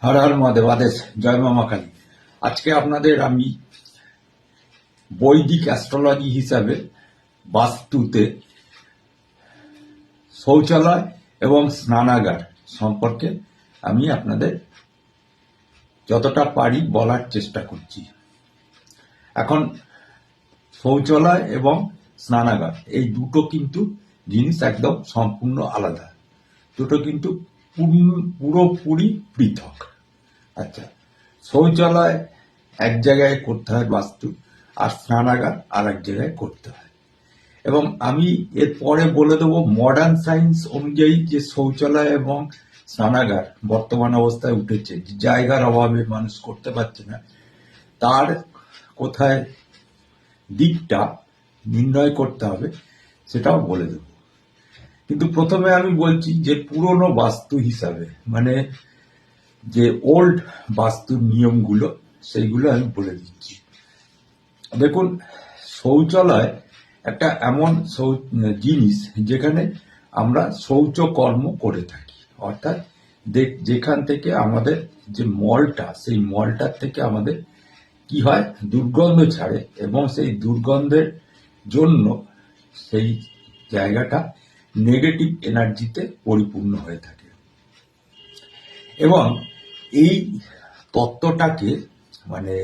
হর হর মহাদেব, আদেশ, জয় মা মা কালী। আজকে আপনাদের আমি বৈদিক অ্যাস্ট্রোলজি হিসাবে বাস্তুতে শৌচালয় এবং স্নানাগার সম্পর্কে আমি আপনাদের যতটা পারি বলার চেষ্টা করছি। এখন শৌচালয় এবং স্নানাগার এই দুটো কিন্তু জিনিস একদম সম্পূর্ণ আলাদা, দুটো কিন্তু পুরোপুরি পৃথক। আচ্ছা, শৌচালয় এক জায়গায় করতে হয় বাস্তু, আর স্নানাগার আর এক জায়গায় করতে হয়। এবং আমি এরপরে বলে দেবো মডার্ন সায়েন্স অনুযায়ী যে শৌচালয় এবং স্নানাগার বর্তমান অবস্থায় উঠেছে, জায়গার অভাবে মানুষ করতে পারছে না, তার কোথায় দিকটা নির্ণয় করতে হবে সেটাও বলে দেব। কিন্তু প্রথমে আমি বলছি যে পুরনো বাস্তু হিসাবে, মানে যে ওল্ড বাস্তুর নিয়মগুলো, সেইগুলো আমি বলে দিচ্ছি। দেখুন, শৌচালয় একটা এমন জিনিস যেখানে আমরা শৌচকর্ম করে থাকি, অর্থাৎ যেখান থেকে আমাদের যে মলটা, সেই মলটার থেকে আমাদের কি হয়, দুর্গন্ধ ছাড়ে, এবং সেই দুর্গন্ধের জন্য সেই জায়গাটা নেগেটিভ এনার্জিতে পরিপূর্ণ হয়ে থাকে। এবং এই তত্ত্বটাকে মানে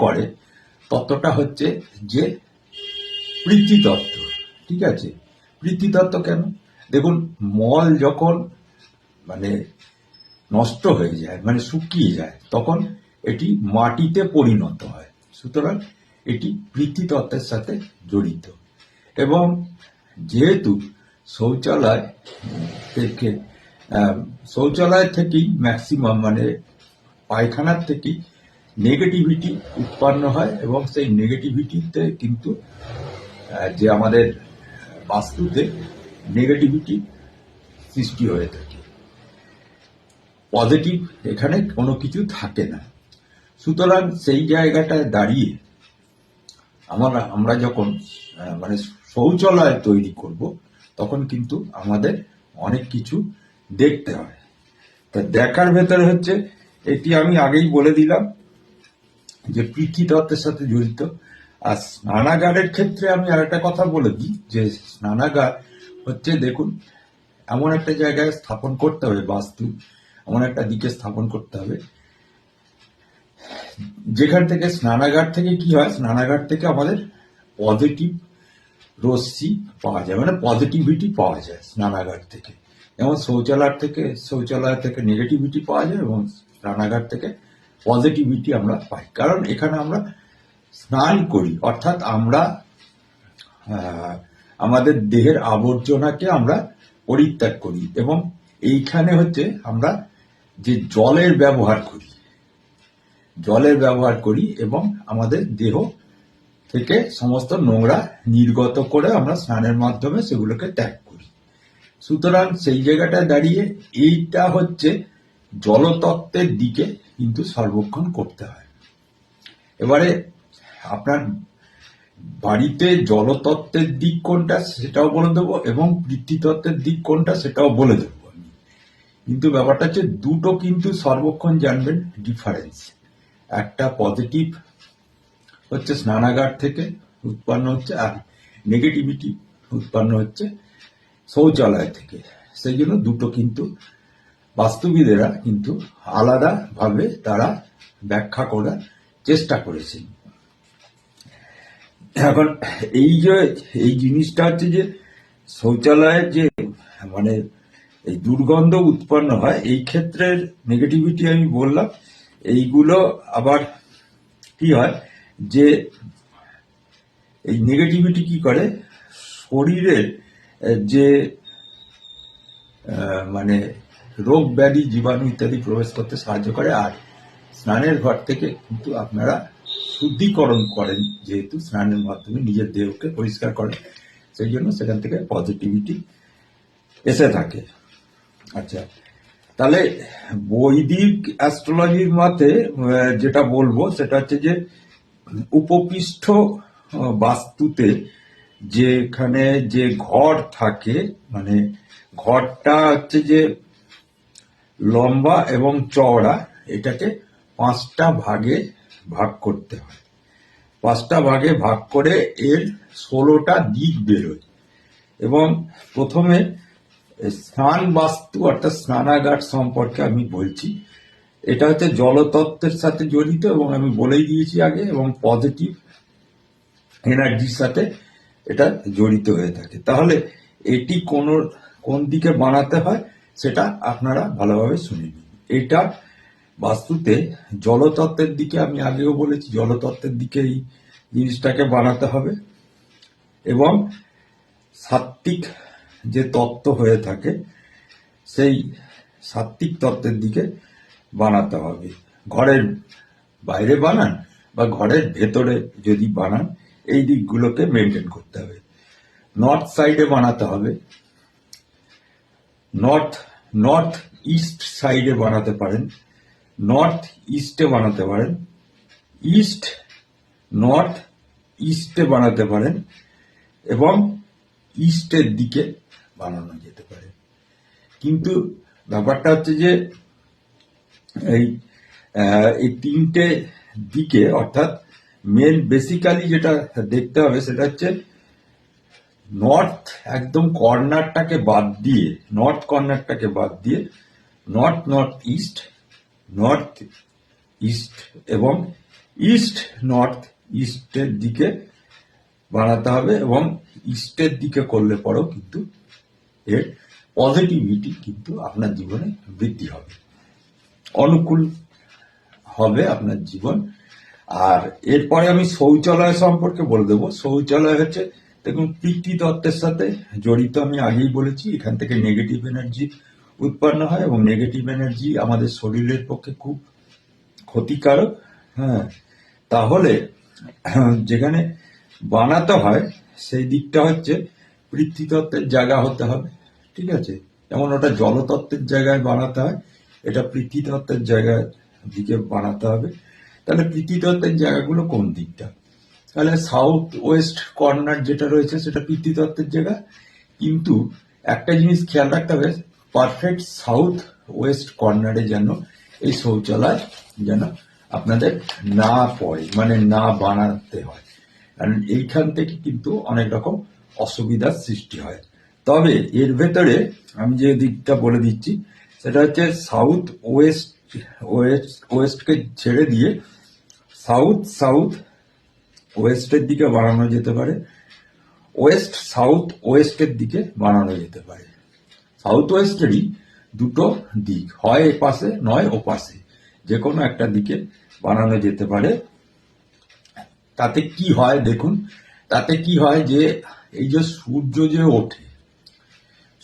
করে তত্ত্বটা হচ্ছে যে পৃথিতত্ত্ব। ঠিক আছে, পৃথিতত্ত্ব কেন? দেখুন, মল যখন মানে নষ্ট হয়ে যায়, মানে শুকিয়ে যায়, তখন এটি মাটিতে পরিণত হয়। সুতরাং এটি পৃথিতত্ত্বের সাথে জড়িত। এবং যেহেতু শৌচালয় থেকেই ম্যাক্সিমাম, মানে পায়খানার থেকেই নেগেটিভিটি উৎপন্ন হয়, এবং সেই নেগেটিভিটিতে কিন্তু যে আমাদের বাস্তুতে নেগেটিভিটি সৃষ্টি হয়ে থাকে, পজিটিভ এখানে কোনো কিছু থাকে না। সুতরাং সেই জায়গাটায় দাঁড়িয়ে আমরা যখন মানে শৌচালয় তৈরি করব, তখন কিন্তু আমাদের অনেক কিছু দেখতে হয়। তা দেখার ভেতরে হচ্ছে, এটি আমি আগেই বলে দিলাম যে পৃথিতত্ত্বের সাথে জড়িত। আর স্নানাগারের ক্ষেত্রে আমি আরেকটা কথা বলে দিই, যে স্নানাগার হচ্ছে, দেখুন, এমন একটা জায়গায় স্থাপন করতে হবে, বাস্তু এমন একটা দিকে স্থাপন করতে হবে যেখান থেকে স্নানাগার থেকে কি হয়, স্নানাগার থেকে আমাদের পজিটিভ রশ্মি পাওয়া যায়, মানে পজিটিভিটি পাওয়া যায় স্নানাগার থেকে। যেমন শৌচালয় থেকে নেগেটিভিটি পাওয়া যায়, এবং স্নানাগার থেকে পজিটিভিটি আমরা পাই। কারণ এখানে আমরা স্নান করি, অর্থাৎ আমরা আমাদের দেহের আবর্জনাকে আমরা পরিত্যাগ করি, এবং এইখানে হচ্ছে আমরা যে জলের ব্যবহার করি, এবং আমাদের দেহ থেকে সমস্ত নোংরা নির্গত করে আমরা স্নানের মাধ্যমে সেগুলোকে ত্যাগ করি। সুতরাং সেই জায়গাটায় দাঁড়িয়ে এইটা হচ্ছে জলতত্ত্বের দিকে কিন্তু সর্বক্ষণ করতে হয়। এবারে আপনার বাড়িতে জলতত্ত্বের দিক কোনটা সেটাও বলে দেবো, এবং পৃথিতত্ত্বের দিক কোনটা সেটাও বলে দেবো আমি। কিন্তু ব্যাপারটা হচ্ছে, দুটো কিন্তু সর্বক্ষণ জানবেন ডিফারেন্স। একটা পজিটিভ হচ্ছে স্নানাগার থেকে উৎপন্ন হচ্ছে, আর নেগেটিভিটি উৎপন্ন হচ্ছে শৌচালয় থেকে। সেই জন্য দুটো কিন্তু বাস্তুবিদেরা কিন্তু আলাদাভাবে তারা ব্যাখ্যা করার চেষ্টা করেছেন। এখন এই জিনিসটা হচ্ছে যে শৌচালয়ের যে মানে এই দুর্গন্ধ উৎপন্ন হয়, এই ক্ষেত্রের নেগেটিভিটি আমি বললাম। এইগুলো আবার কি হয়, যে এই নেগেটিভিটি কি করে, শরীরের যে মানে রোগ ব্যাধি জীবাণু ইত্যাদি প্রবেশ করতে সাহায্য করে। আর স্নানের ঘর থেকে কিন্তু আপনারা শুদ্ধিকরণ করেন, যেহেতু স্নানের মাধ্যমে নিজের দেহকে পরিষ্কার করেন, সেই জন্য সেখান থেকে পজিটিভিটি এসে থাকে। আচ্ছা, তাহলে বৈদিক অ্যাস্ট্রোলজির মতে যেটা বলবো সেটা হচ্ছে যে উপপৃষ্ঠ বাস্তুতে যেখানে যে ঘর থাকে, মানে ঘরটা হচ্ছে যে লম্বা এবং চওড়া, এটাকে 5টা ভাগে ভাগ করতে হয়। 5টা ভাগে ভাগ করে এর 16টা দিক বেরোয়। এবং প্রথমে স্নান বাস্তু অর্থাৎ স্নানাগার সম্পর্কে আমি বলছি। এটা হচ্ছে জলতত্ত্বের সাথে জড়িত, এবং আমি বলেই দিয়েছি আগে, এবং পজিটিভ এনার্জির সাথে এটা জড়িত হয়ে থাকে। তাহলে এটি কোন দিকে বানাতে হয় সেটা আপনারা ভালোভাবে শুনে নিন। এটা বাস্তুতে জলতত্ত্বের দিকে, আমি আগেও বলেছি জলতত্ত্বের দিকে এই জিনিসটাকে বানাতে হবে, এবং সাত্ত্বিক যে তত্ত্ব হয়ে থাকে সেই সাত্ত্বিক তত্ত্বের দিকে বানাতে হবে। ঘরের বাইরে বানান বা ঘরের ভেতরে যদি বানান, এই দিকগুলোকে মেনটেন করতে হবে। নর্থ সাইডে বানাতে হবে, নর্থ ইস্ট সাইডে বানাতে পারেন, নর্থ ইস্টে বানাতে পারেন, ইস্ট নর্থ ইস্টে বানাতে পারেন, এবং ইস্টের দিকে বানানো যেতে পারে। কিন্তু ব্যাপারটা হচ্ছে যে এই 3টে দিকে, অর্থাৎ মেন বেসিক্যালি যেটা দেখতে হবে সেটা হচ্ছে নর্থ একদম কর্নারটাকে বাদ দিয়ে, নর্থ ইস্ট এবং ইস্ট নর্থ ইস্টের দিকে বানাতে হবে। এবং ইস্টের দিকে করলে পরেও কিন্তু এর পজিটিভিটি কিন্তু আপনার জীবনে বৃদ্ধি হবে, অনুকূল হবে আপনার জীবন। আর এরপরে আমি শৌচালয় সম্পর্কে বলে দেবো। শৌচালয় হচ্ছে, দেখুন, পিতৃতত্ত্বের সাথে জড়িত। আমি আগেই বলেছি এখান থেকে নেগেটিভ এনার্জি উৎপন্ন হয়, এবং নেগেটিভ এনার্জি আমাদের শরীরের পক্ষে খুব ক্ষতিকারক। হ্যাঁ, তাহলে যেখানে বানাতে হয় সেই দিকটা হচ্ছে পিতৃতত্ত্বের জায়গা হতে হবে, ঠিক আছে? যেমন ওটা জলতত্ত্বের জায়গায় বানাতে হয়, এটা পিতৃতত্ত্বের জায়গার দিকে বানাতে হবে। তাহলে পিতৃতত্ত্বের জায়গাগুলো কোন দিকটা? তাহলে সাউথ ওয়েস্ট কর্নার যেটা রয়েছে সেটা পিতৃতত্ত্বের জায়গা। কিন্তু একটা জিনিস খেয়াল রাখতে হবে, পারফেক্ট সাউথ ওয়েস্ট কর্নারে যেন এই শৌচালয় যেন আপনাদের না পড়ে, মানে না বানাতে হয়, কারণ এইখান থেকে কিন্তু অনেক রকম অসুবিধার সৃষ্টি হয়। তবে এর ভেতরে আমি যে দিকটা বলে দিচ্ছি সেটা হচ্ছে সাউথ ওয়েস্টকে ছেড়ে দিয়ে সাউথ ওয়েস্টের দিকে বানানো যেতে পারে, ওয়েস্ট সাউথ ওয়েস্টের দিকে বানানো যেতে পারে। সাউথ ওয়েস্টেরই দুটো দিক, হয় এ পাশে নয় ও পাশে, যে কোনো একটা দিকে বানানো যেতে পারে। তাতে কি হয় দেখুন, তাতে কি হয় যে এই যে সূর্য যে ওঠে,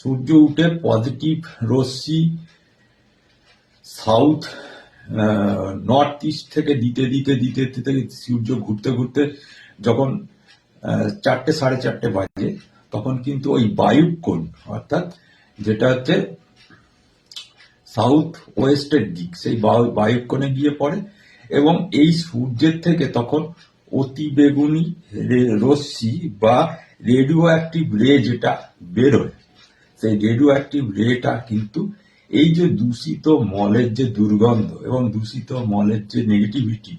সূর্য উঠে পজিটিভ রশ্মি সাউথ নর্থ ইস্ট থেকে দিতে সূর্য ঘুরতে ঘুরতে যখন 4টে 4:30 বাজে, তখন কিন্তু ওই বায়ুকোণ, অর্থাৎ যেটা হচ্ছে সাউথ ওয়েস্টের দিক, সেই বায়ুকোণে গিয়ে পড়ে, এবং এই সূর্যের থেকে তখন অতি বেগুনি রশ্মি বা রেডিও অ্যাক্টিভ রে যেটা বেরোয়, সেই রেডিও অ্যাক্টিভ রেটা কিন্তু এই যে দূষিত মলের যে দুর্গন্ধ এবং দূষিত মলের যে নেগেটিভিটি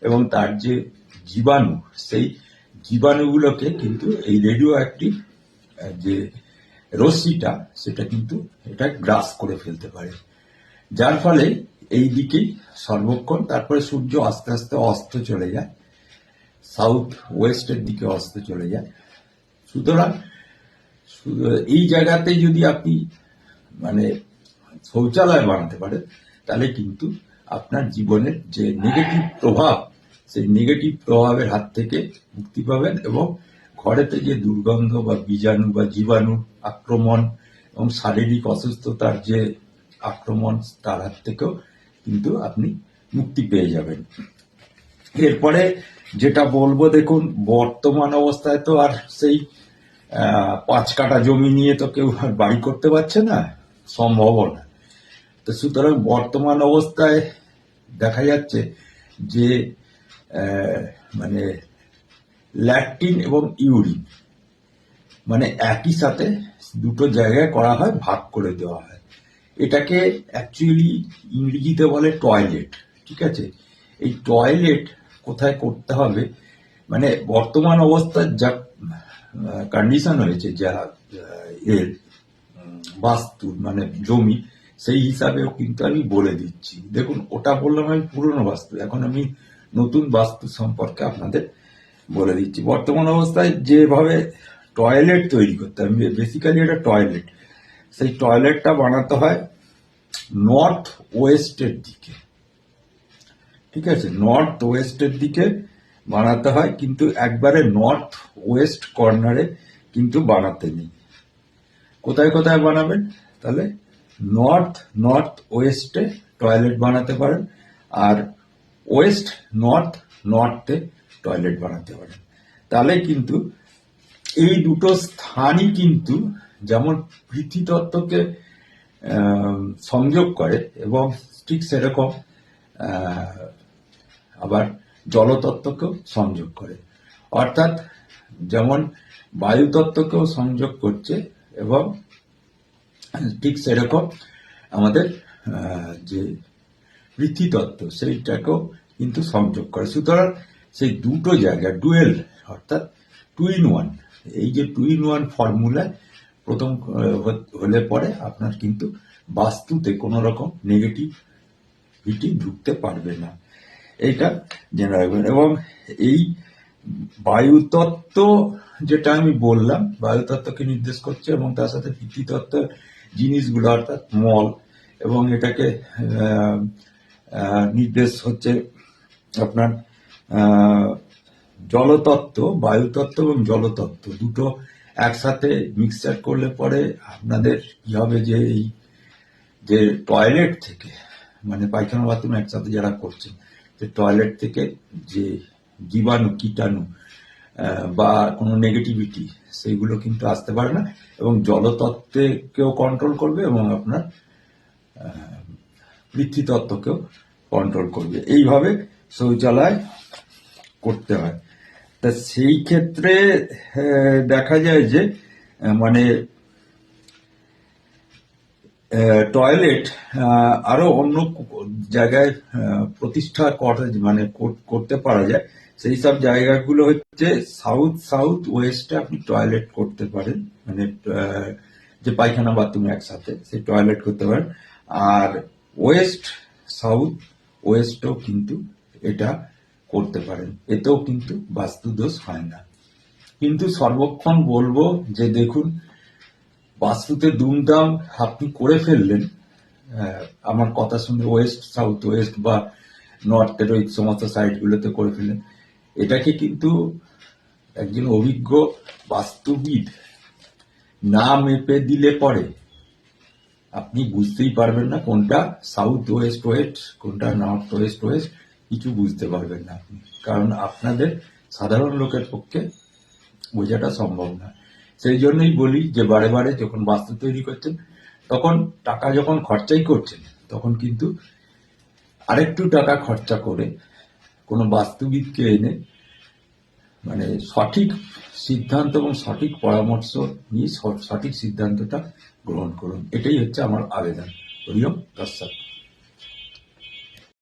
এবং তার যে জীবাণু, সেই জীবাণুগুলোকে কিন্তু এই রেডিও অ্যাক্টিভ যে রশ্মিটা সেটা কিন্তু এটা গ্রাস করে ফেলতে পারে, যার ফলে এই দিকেই সর্বক্ষণ, তারপরে সূর্য আস্তে আস্তে অস্ত চলে যায়, সাউথ ওয়েস্টের দিকে অস্ত চলে যায়। সুতরাং এই জায়গাতে যদি আপনি মানে শৌচালয় বানাতে পারেন, তাহলে কিন্তু আপনার জীবনের যে নেগেটিভ প্রভাব, সেই নেগেটিভ প্রভাবের হাত থেকে মুক্তি পাবেন, এবং ঘরেতে যে দুর্গন্ধ বা বীজাণু বা জীবাণু আক্রমণ এবং শারীরিক অসুস্থতার যে আক্রমণ, তার হাত থেকেও কিন্তু আপনি মুক্তি পেয়ে যাবেন। এরপরে যেটা বলবো, দেখুন, বর্তমান অবস্থায় তো আর সেই 5 কাঠা জমি নিয়ে তো কেউ আর বাড়ি করতে পারছে না, সম্ভব না। তো সুতরাং বর্তমান অবস্থায় দেখা যাচ্ছে যে মানে ল্যাট্রিন এবং ইউরিন মানে একই সাথে দুটো জায়গায় করা হয়, ভাগ করে দেওয়া হয়, এটাকে অ্যাকচুয়ালি ইংরেজিতে বলে টয়লেট। ঠিক আছে, এই টয়লেট কোথায় করতে হবে, মানে বর্তমান অবস্থার যা কন্ডিশন হয়েছে, যা এর বাস্তু মানে জমি, সেই হিসাবেও কিন্তু আমি বলে দিচ্ছি। দেখুন, ওটা বললাম আমি পুরনো বাস্তু, এখন আমি নতুন বাস্তু সম্পর্কে আপনাদের বলে দিচ্ছি। বর্তমান অবস্থায় যেভাবে টয়লেট তৈরি করতে হবে, বেসিক্যালি এটা টয়লেট, সেই টয়লেটটা বানাতে হয় নর্থ ওয়েস্টের দিকে। ঠিক আছে, নর্থ ওয়েস্টের দিকে বানাতে হয়, কিন্তু একবারে নর্থ ওয়েস্ট কর্নারে কিন্তু বানাতে নেই। কোথায় কোথায় বানাবেন, তাহলে নর্থ ওয়েস্টে টয়লেট বানাতে পারেন, আর ওয়েস্ট নর্থে টয়লেট বানাতে পারেন। তাহলে কিন্তু এই দুটো স্থানই কিন্তু যেমন পৃথিবীতত্ত্বকে সংযোগ করে, এবং ঠিক সেরকম আবার জলতত্ত্বকেও সংযোগ করে। অর্থাৎ যেমন বায়ুতত্ত্বকেও সংযোগ করছে, এবং ঠিক সেরকম আমাদের যে পৃথিবীতত্ত্ব সেইটাকেও কিন্তু সংযোগ করে। সুতরাং সেই দুটো জায়গা ডুয়েল, অর্থাৎ 2 in 1, এই যে 2 in 1 ফর্মুলা প্রথম হলে পরে আপনার কিন্তু বাস্তুতে কোনো রকম নেগেটিভিটি ঢুকতে পারবে না, এইটা জেনে রাখবেন। এবং এই বায়ুতত্ত্ব যেটা আমি বললাম, বায়ুতত্ত্বকে নির্দেশ করছে, এবং তার সাথে পৃথিবীতত্ত্ব জিনিসগুলো অর্থাৎ মল, এবং এটাকে নির্দেশ হচ্ছে আপনার জলতত্ত্ব, বায়ুতত্ত্ব এবং জলতত্ত্ব দুটো একসাথে মিক্সচার করলে পরে আপনাদের কি হবে, যে এই যে টয়লেট থেকে, মানে পায়খানা বাথরুম একসাথে যারা করছেন, যে টয়লেট থেকে যে জীবাণু কীটাণু বা কোনো নেগেটিভিটি, সেইগুলো কিন্তু আসতে পারে না, এবং জলতত্ত্বকেও কন্ট্রোল করবে, এবং আপনার পৃথিবীতত্ত্বকেও কন্ট্রোল করবে। এইভাবে শৌচালয় করতে হয়। তা সেই ক্ষেত্রে দেখা যায় যে মানে টয়লেট আরো অন্য জায়গায় প্রতিষ্ঠা মানে করতে পারা যায়। সেই সব জায়গাগুলো হচ্ছে সাউথ ওয়েস্টে আপনি টয়লেট করতে পারেন, মানে যে পায়খানা বাথরুম একসাথে, সেই টয়লেট করতে পারেন। আর সাউথ ওয়েস্টও কিন্তু এটা করতে পারেন, এতেও কিন্তু বাস্তু দোষ হয় না। কিন্তু সর্বক্ষণ বলবো যে দেখুন, বাস্তুতে দুমদাম আপনি করে ফেললেন, আমার কথা শুনে সাউথ ওয়েস্ট বা নর্থের ওই সমস্ত সাইডগুলোতে করে ফেললেন, এটাকে কিন্তু একজন অভিজ্ঞ বাস্তুবিদ না মেপে দিলে পরে আপনি বুঝতেই পারবেন না কোনটা সাউথ ওয়েস্ট কোনটা নর্থ ওয়েস্ট, কিছু বুঝতে পারবেন না আপনি, কারণ আপনাদের সাধারণ লোকের পক্ষে বোঝাটা সম্ভব না। সেই জন্যই বলি যে বারে বারে যখন বাস্তু তৈরি করছেন, তখন টাকা যখন খরচাই করছেন, তখন কিন্তু আরেকটু টাকা খরচা করে কোনো বাস্তুবিদকে এনে মানে সঠিক সিদ্ধান্ত এবং সঠিক পরামর্শ নিয়ে সঠিক সিদ্ধান্তটা গ্রহণ করুন। এটাই হচ্ছে আমার আবেদন। হরি ওম তৎসৎ।